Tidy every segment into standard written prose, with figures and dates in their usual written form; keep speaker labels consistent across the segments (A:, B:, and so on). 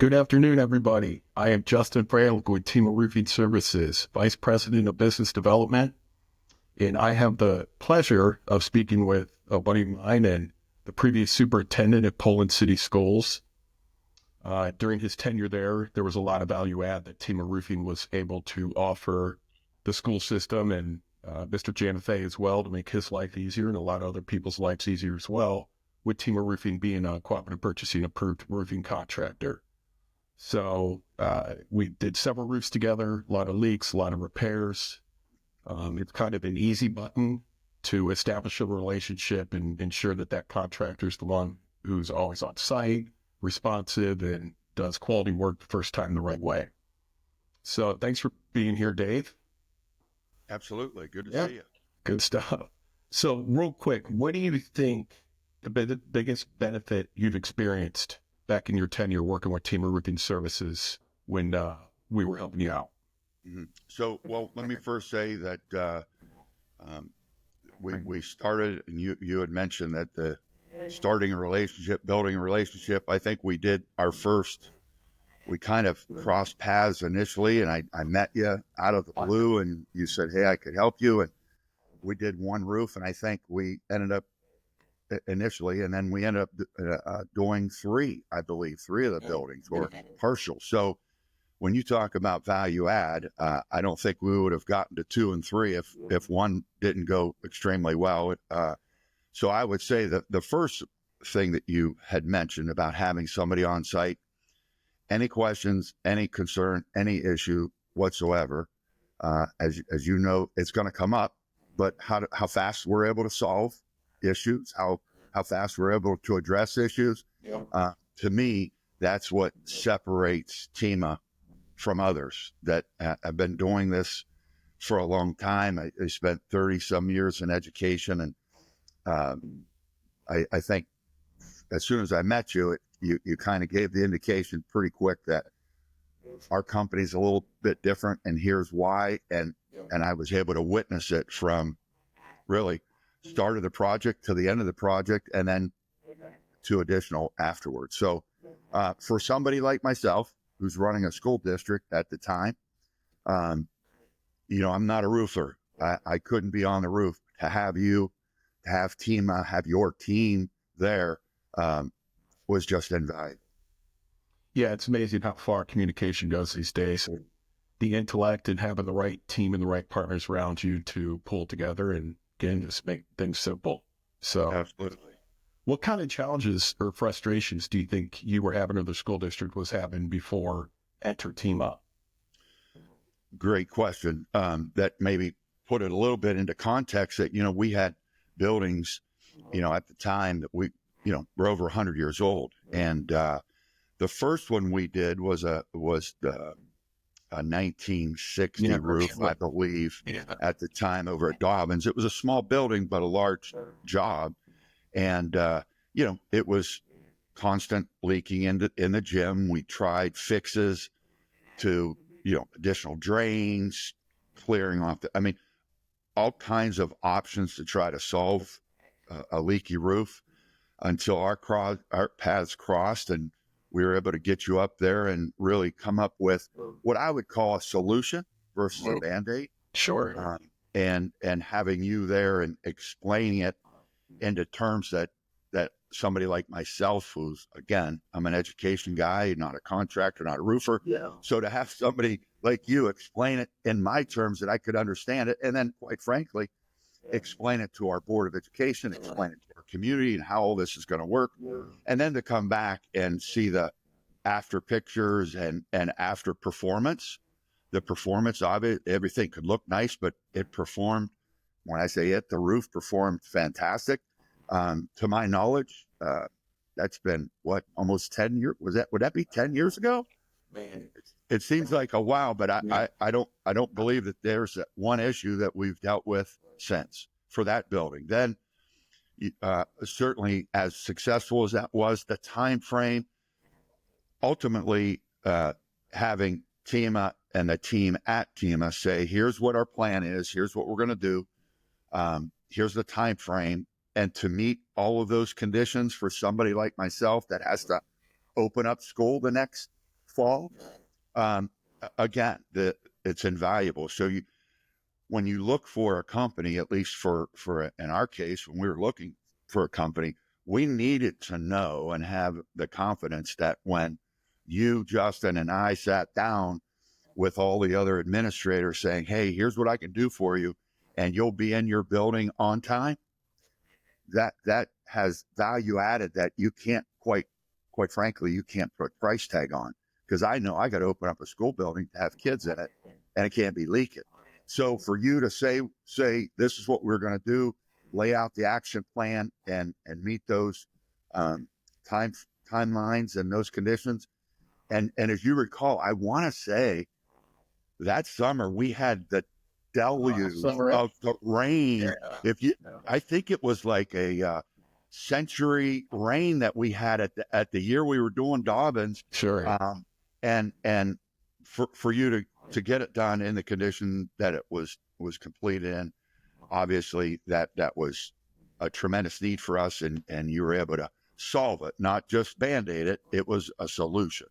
A: Good afternoon, everybody. I am Justin Froelich with TEMA Roofing Services, Vice President of Business Development, and I have the pleasure of speaking with a buddy of mine and the previous superintendent at Poland City Schools. During his tenure there was a lot of value add that TEMA Roofing was able to offer the school system and Mr. Janofa as well to make his life easier and a lot of other people's lives easier as well, with TEMA Roofing being a cooperative purchasing approved roofing contractor. So we did several roofs together, a lot of leaks, a lot of repairs. It's kind of an easy button to establish a relationship and ensure that that contractor is the one who's always on site, responsive, and does quality work the first time the right way. So thanks for being here, Dave.
B: Absolutely. Good to see you.
A: Good stuff. So real quick, what do you think the biggest benefit you've experienced back in your tenure working with TEMA Roofing Services when we were helping you out?
B: Mm-hmm. So, well, let me first say that we started, and you had mentioned that the starting a relationship, building a relationship. I think we did our first. We kind of crossed paths initially, and I met you out of the blue, and you said, "Hey, I could help you," and we did one roof, and I think we ended up initially, and then we ended up doing three of the buildings or partial. So when you talk about value add, I don't think we would have gotten to 2 and 3 if one didn't go extremely well. So I would say that the first thing that you had mentioned about having somebody on site, any questions, any concern, any issue whatsoever, as you know, it's going to come up, but how fast we're able to solve issues, how fast we're able to address issues. To me, that's what separates TEMA from others that have been doing this for a long time. I spent 30 some years in education, and I think as soon as I met you, you kind of gave the indication pretty quick that our company's a little bit different, and here's why. And I was able to witness it from really start of the project to the end of the project, and then to additional afterwards. So for somebody like myself who's running a school district at the time, I'm not a roofer. I couldn't be on the roof. To have you, to have TEMA, have your team there was just invaluable.
A: Yeah, it's amazing how far communication goes these days. The intellect and having the right team and the right partners around you to pull together and, again, just make things simple. So
B: Absolutely.
A: What kind of challenges or frustrations do you think you were having or the school district was having before enter TEMA?
B: Great question. That maybe put it a little bit into context that, we had buildings, at the time that we, were over 100 years old. And the first one we did was the 1960 roof, I believe, at the time over at Dobbins. It was a small building, but a large job. And, it was constant leaking in the gym. We tried fixes to, additional drains, clearing off all kinds of options to try to solve a leaky roof until our paths crossed, and we were able to get you up there and really come up with what I would call a solution versus a Band-Aid.
A: Sure.
B: And having you there and explaining it into terms that somebody like myself, who's, again, I'm an education guy, not a contractor, not a roofer.
A: Yeah.
B: So to have somebody like you explain it in my terms that I could understand it, and then, quite frankly, explain it to our Board of Education, explain it to our community and how all this is going to work, and then to come back and see the after pictures and after performance. The performance of it, everything could look nice, but it performed. When I say it, the roof performed fantastic. To my knowledge, that's been almost 10 years. Would that be 10 years ago?
A: Man.
B: It seems like a while, but I don't believe that there's one issue that we've dealt with since for that building. Then certainly as successful as that was, the time frame, ultimately having TEMA and the team at TEMA say, here's what our plan is, here's what we're going to do, here's the time frame. And to meet all of those conditions for somebody like myself that has to open up school the next fall, again, it's invaluable. So when you look for a company, at least in our case, when we were looking for a company, we needed to know and have the confidence that when you, Justin, and I sat down with all the other administrators saying, hey, here's what I can do for you, and you'll be in your building on time, that has value added that you can't quite frankly, you can't put price tag on. Because I know I got to open up a school building to have kids in it, and it can't be leaking. So for you to say this is what we're going to do, lay out the action plan and meet those timelines and those conditions. And as you recall, I want to say that summer we had the deluge of the rain. I think it was like a century rain that we had at the year we were doing Dobbins.
A: Sure.
B: And for you to get it done in the condition that it was completed in, obviously that was a tremendous need for us, and you were able to solve it, not just Band-Aid it. It was a solution.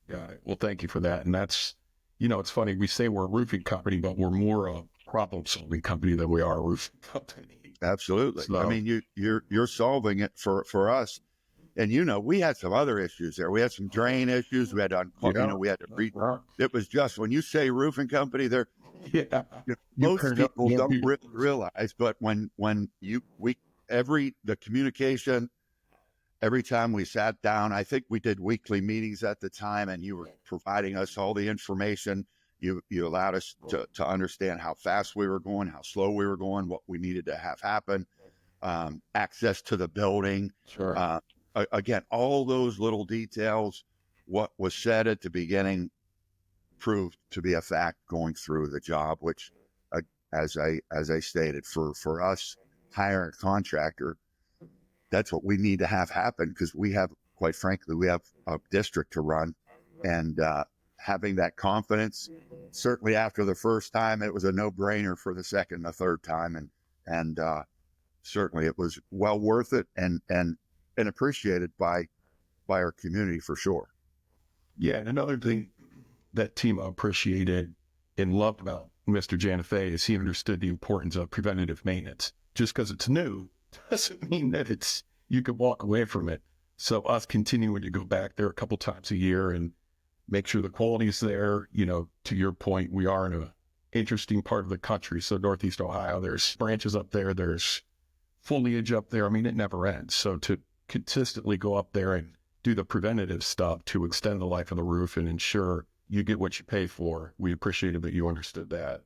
A: Yeah. Well, thank you for that. And that's, it's funny. We say we're a roofing company, but we're more a problem-solving company than we are a roofing company.
B: Absolutely.
A: So,
B: I mean, you're solving it for us. And we had some other issues there. We had some drain issues. We had to we had to read. It was just when you say roofing company, there.
A: Yeah.
B: Most people don't realize, but when the communication, every time we sat down, I think we did weekly meetings at the time, and you were providing us all the information. You allowed us to understand how fast we were going, how slow we were going, what we needed to have happen, access to the building.
A: Sure.
B: Again, all those little details, what was said at the beginning proved to be a fact going through the job, which, as I stated, for us hiring a contractor, that's what we need to have happen, because quite frankly, we have a district to run, and having that confidence, certainly after the first time, it was a no-brainer for the second and the third time, and certainly it was well worth it and appreciated by our community for sure.
A: Yeah, and another thing that TEMA appreciated and loved about Mr. Janofa is he understood the importance of preventative maintenance. Just because it's new doesn't mean that you could walk away from it. So us continuing to go back there a couple times a year and make sure the quality is there. To your point, we are in an interesting part of the country. So Northeast Ohio, there's branches up there, there's foliage up there. I mean, it never ends. So to consistently go up there and do the preventative stuff to extend the life of the roof and ensure you get what you pay for, we appreciated that you understood that.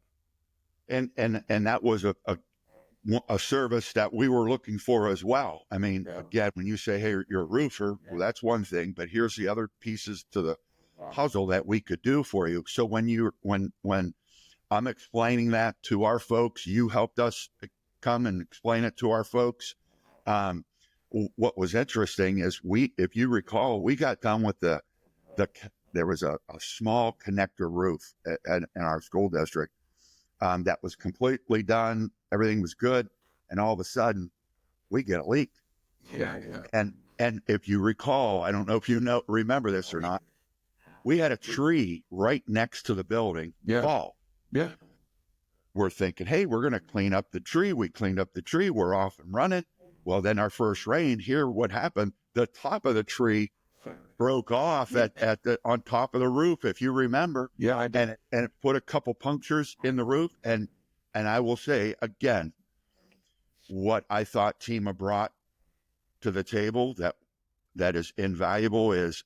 B: And that was a service that we were looking for as well. I mean, Again, when you say, hey, you're a roofer, well, that's one thing, but here's the other pieces to the puzzle that we could do for you. So when I'm explaining that to our folks, you helped us come and explain it to our folks. What was interesting is if you recall, we got done with there was a small connector roof in our school district that was completely done. Everything was good. And all of a sudden we get a leak.
A: Yeah.
B: And if you recall, I don't know if you remember this or not, we had a tree right next to the building fall.
A: Yeah.
B: We're thinking, hey, we're going to clean up the tree. We cleaned up the tree. We're off and running. Well, then our first rain here, what happened? The top of the tree broke off on top of the roof, if you remember.
A: Yeah, I did.
B: And it put a couple punctures in the roof. And I will say again, what I thought TEMA brought to the table that is invaluable is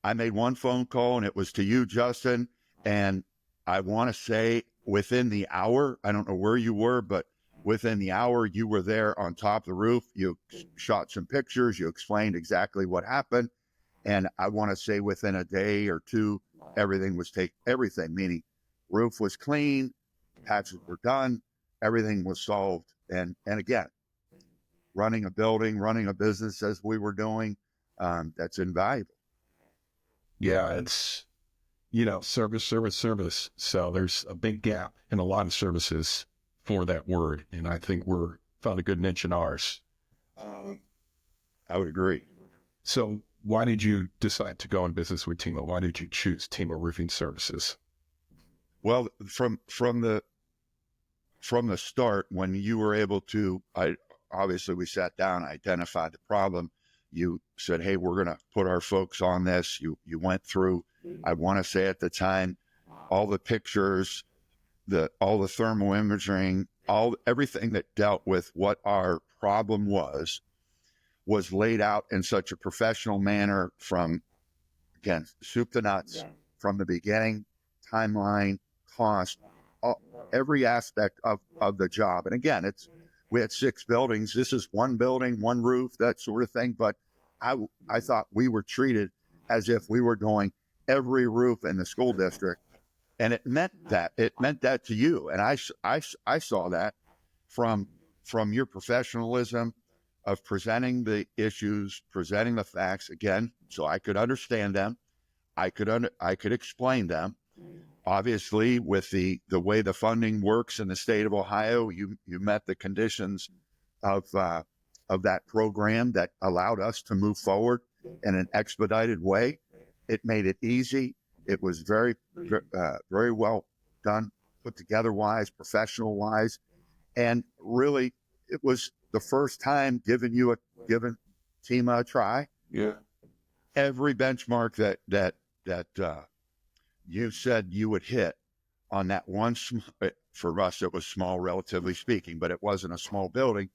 B: I made one phone call, and it was to you, Justin. And I want to say within the hour, I don't know where you were, but within the hour, you were there on top of the roof. You shot some pictures. You explained exactly what happened. And I want to say within a day or two, everything, meaning roof was clean, patches were done, everything was solved. And again, running a building, running a business as we were doing, that's invaluable.
A: Yeah, it's, service. So there's a big gap in a lot of services for that word. And I think found a good niche in ours.
B: I would agree.
A: So why did you decide to go in business with TEMA? Why did you choose TEMA Roofing Services?
B: Well, from the start, when you were able to, obviously we sat down, identified the problem. You said, "Hey, we're going to put our folks on this." You went through, I want to say at the time, all the pictures, all the thermal imaging, everything that dealt with what our problem was laid out in such a professional manner, from, again, soup to nuts, from the beginning, timeline, cost, every aspect of the job. And again, we had 6 buildings. This is one building, one roof, that sort of thing. But I thought we were treated as if we were doing every roof in the school district. And it meant that to you. And I saw that from your professionalism of presenting the issues, presenting the facts, again, so I could understand them. I could explain them. Obviously, with the way the funding works in the state of Ohio, you met the conditions of that program that allowed us to move forward in an expedited way. It made it easy. It was very well done, put together wise, professional wise, and really, it was the first time giving TEMA a try.
A: Yeah.
B: Every benchmark that you said you would hit on that one, for us, it was small, relatively speaking, but it wasn't a small building.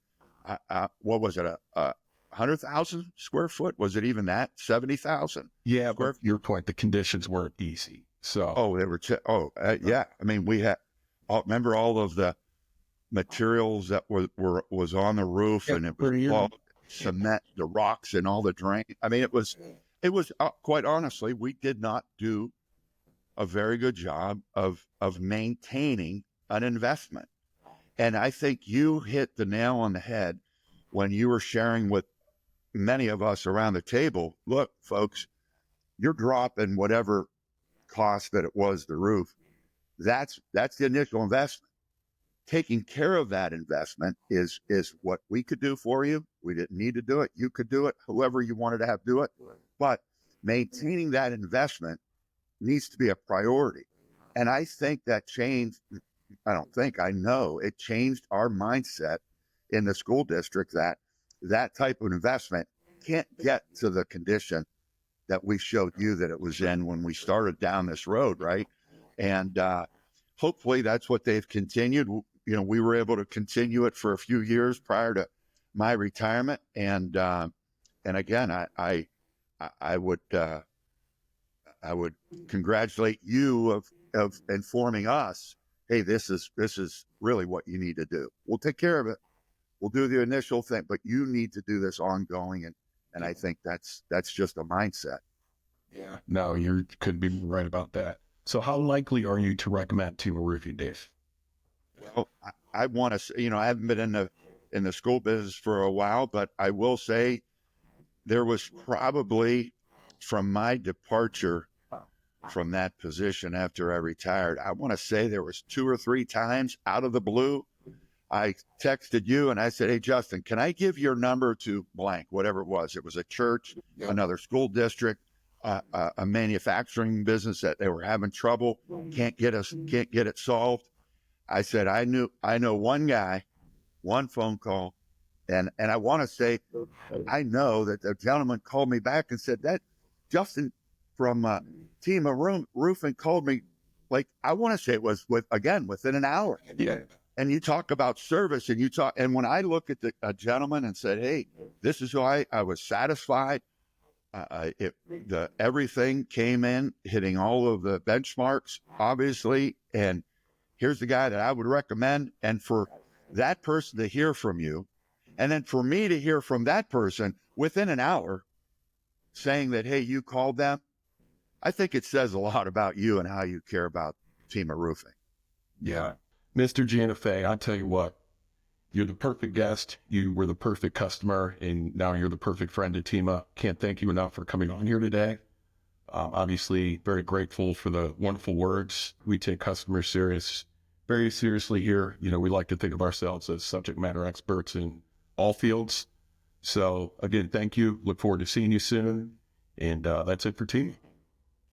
B: What was it? A 100,000 square foot? Was it even that? 70,000?
A: Yeah. But your point, the conditions weren't easy. So.
B: They were. Yeah. I mean, we had. Remember all of the materials that was on the roof, and it was all cement, the rocks, and all the drain. I mean, it was quite honestly, we did not do a very good job of maintaining an investment. And I think you hit the nail on the head when you were sharing with many of us around the table. Look, folks, you're dropping whatever cost that it was, the roof. That's the initial investment. Taking care of that investment is what we could do for you. We didn't need to do it. You could do it, whoever you wanted to have do it. But maintaining that investment needs to be a priority. And I think that changed. I know it changed our mindset in the school district, that type of investment can't get to the condition that we showed you that it was in when we started down this road, right? And hopefully that's what they've continued. We were able to continue it for a few years prior to my retirement. And again, I would congratulate you of informing us, hey, this is really what you need to do. We'll take care of it. We'll do the initial thing, but you need to do this ongoing. And I think that's just a mindset.
A: Yeah. No, you could be right about that. So how likely are you to recommend TEMA Roofing, Dave?
B: Well, I want to say, I haven't been in the school business for a while, but I will say there was probably, from my departure from that position after I retired, I want to say there was 2 or 3 times out of the blue, I texted you and I said, hey, Justin, can I give your number to blank, whatever it was? It was a church, another school district, a manufacturing business that they were having trouble, can't get it solved. I said, I know one guy, one phone call, and I want to say, I know that the gentleman called me back and said that Justin from TEMA Roofing called me, like, I want to say it was within an hour.
A: Yeah.
B: And you talk about service, and when I look at a gentleman and said, hey, this is why I was satisfied. Everything came in hitting all of the benchmarks, obviously, and here's the guy that I would recommend. And for that person to hear from you, and then for me to hear from that person within an hour saying that, hey, you called them, I think it says a lot about you and how you care about TEMA Roofing.
A: Yeah. Mr. Janofa, I'll tell you what, you're the perfect guest. You were the perfect customer, and now you're the perfect friend to TEMA. Can't thank you enough for coming on here today. Obviously, very grateful for the wonderful words. We take customers very seriously here. We like to think of ourselves as subject matter experts in all fields. So again, thank you. Look forward to seeing you soon. And that's it for TEMA.